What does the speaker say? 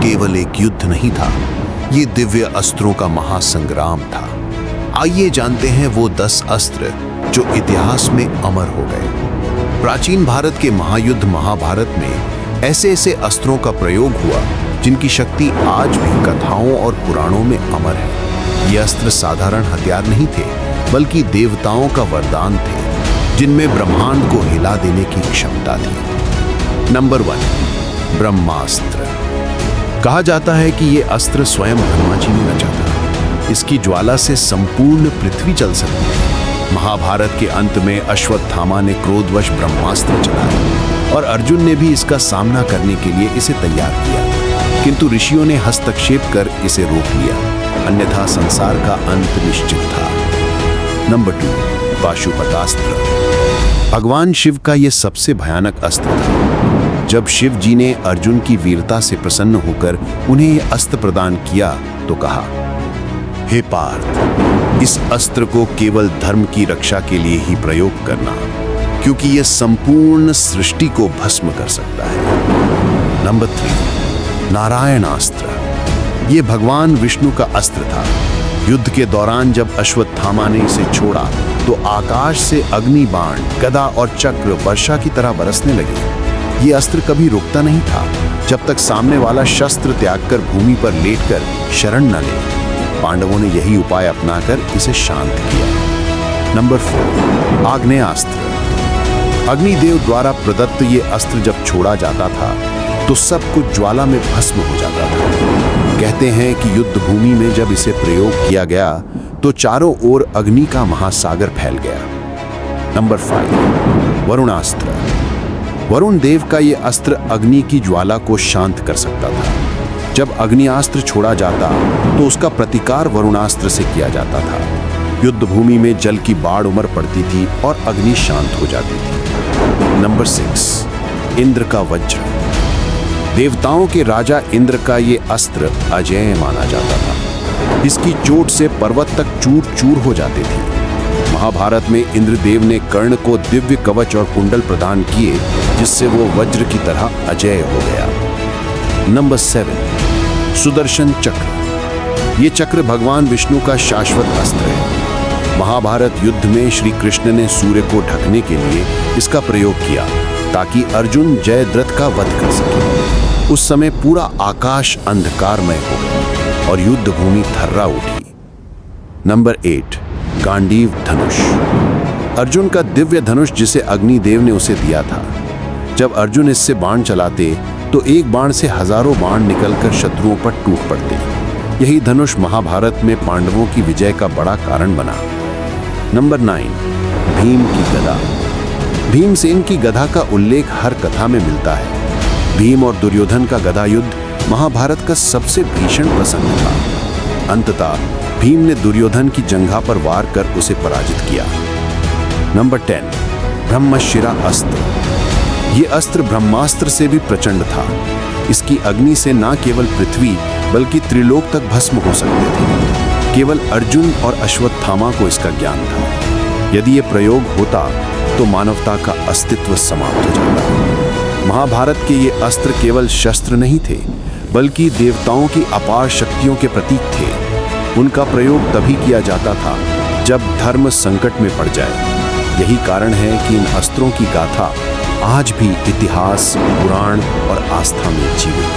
केवल एक युद्ध नहीं था, ये दिव्य अस्त्रों का महासंग्राम था। आइए जानते हैं वो 10 अस्त्र जो इतिहास में अमर हो गए। प्राचीन भारत के महायुद्ध महाभारत में ऐसे ऐसे अस्त्रों का प्रयोग हुआ जिनकी शक्ति आज भी कथाओं और पुराणों में अमर है। ये अस्त्र साधारण हथियार नहीं थे, बल्कि देवताओं का वरदान थे, जिनमें ब्रह्मांड को हिला देने की क्षमता थी। नंबर 1, ब्रह्मास्त्र। कहा जाता है कि यह अस्त्र स्वयं ब्रह्मा जी ने रचा था। इसकी ज्वाला से संपूर्ण पृथ्वी जल सकती है। महाभारत के अंत में अश्वत्थामा ने क्रोधवश ब्रह्मास्त्र चलाया और अर्जुन ने भी इसका सामना करने के लिए इसे तैयार किया, किंतु ऋषियों ने हस्तक्षेप कर इसे रोक लिया, अन्यथा संसार का अंत निश्चित था। नंबर 2, पाशुपतास्त्र। भगवान शिव का यह सबसे भयानक अस्त्र था। जब शिव जी ने अर्जुन की वीरता से प्रसन्न होकर उन्हें यह अस्त्र प्रदान किया तो कहा, हे पार्थ, इस अस्त्र को केवल धर्म की रक्षा के लिए ही प्रयोग करना, क्योंकि यह संपूर्ण सृष्टि को भस्म कर सकता है। नंबर 3, नारायणास्त्र। यह भगवान विष्णु का अस्त्र था। युद्ध के दौरान जब अश्वत्थामा ने इसे छोड़ा तो आकाश से अग्नि बाण, गदा और चक्र वर्षा की तरह बरसने लगे। यह अस्त्र कभी रुकता नहीं था जब तक सामने वाला शस्त्र त्याग कर भूमि पर लेटकर शरण न ले। पांडवों ने यही उपाय अपनाकर इसे शांत किया। नंबर 4, आग्नेयास्त्र। अग्निदेव द्वारा प्रदत्त ये अस्त्र जब छोड़ा जाता था तो सब कुछ ज्वाला में भस्म हो जाता था। कहते हैं कि युद्ध भूमि में जब इसे प्रयोग किया गया तो चारों ओर अग्नि का महासागर फैल गया। नंबर 5, वरुणास्त्र। वरुण देव का यह अस्त्र अग्नि की ज्वाला को शांत कर सकता था। जब अग्नियास्त्र छोड़ा जाता तो उसका प्रतिकार वरुणास्त्र से किया जाता था। युद्ध भूमि में जल की बाढ़ उमड़ पड़ती थी और अग्नि शांत हो जाती थी। नंबर 6, इंद्र का वज्र। देवताओं के राजा इंद्र का ये अस्त्र अजेय माना जाता था। इसकी चोट से पर्वत तक चूर चूर हो जाते थे। महाभारत में इंद्रदेव ने कर्ण को दिव्य कवच और कुंडल प्रदान किए, जिससे वो वज्र की तरह अजेय हो गया। नंबर 7, सुदर्शन चक्र। ये चक्र भगवान विष्णु का शाश्वत अस्त्र है। महाभारत युद्ध में श्री कृष्ण ने सूर्य को ढकने के लिए इसका प्रयोग किया ताकि अर्जुन जयद्रथ का वध कर सके। उस समय पूरा आकाश अंधकारमय हो गया और युद्ध भूमि थर्रा उठी। नंबर 8, गांडीव धनुष। अर्जुन का दिव्य धनुष जिसे अग्निदेव ने उसे दिया था। जब अर्जुन इससे बाण चलाते तो एक बाण से हजारों बाण निकलकर शत्रुओं पर टूट पड़ते। यही धनुष महाभारत में पांडवों की विजय का बड़ा कारण बना। नंबर 9, भीम की गदा। भीमसेन की गदा का उल्लेख हर कथा में मिलता है। भीम और दुर्योधन का गदा युद्ध महाभारत का सबसे भीषण प्रसंग था। अंततः भीम ने दुर्योधन की जंघा पर वार कर उसे पराजित किया। नंबर 10, ब्रह्मशिरा अस्त्र। ये अस्त्र ब्रह्मास्त्र से भी प्रचंड था। इसकी अग्नि से न केवल पृथ्वी बल्कि त्रिलोक तक भस्म हो सकते थे। केवल अर्जुन और अश्वत्थामा को इसका ज्ञान था। यदि ये प्रयोग होता तो मानवता का अस्तित्व समाप्त हो जाता। महाभारत के ये अस्त्र केवल शस्त्र नहीं थे, बल्कि देवताओं की अपार शक्तियों के प्रतीक थे। उनका प्रयोग तभी किया जाता था जब धर्म संकट में पड़ जाए। यही कारण है कि इन अस्त्रों की गाथा आज भी इतिहास, पुराण और आस्था में जीवित है।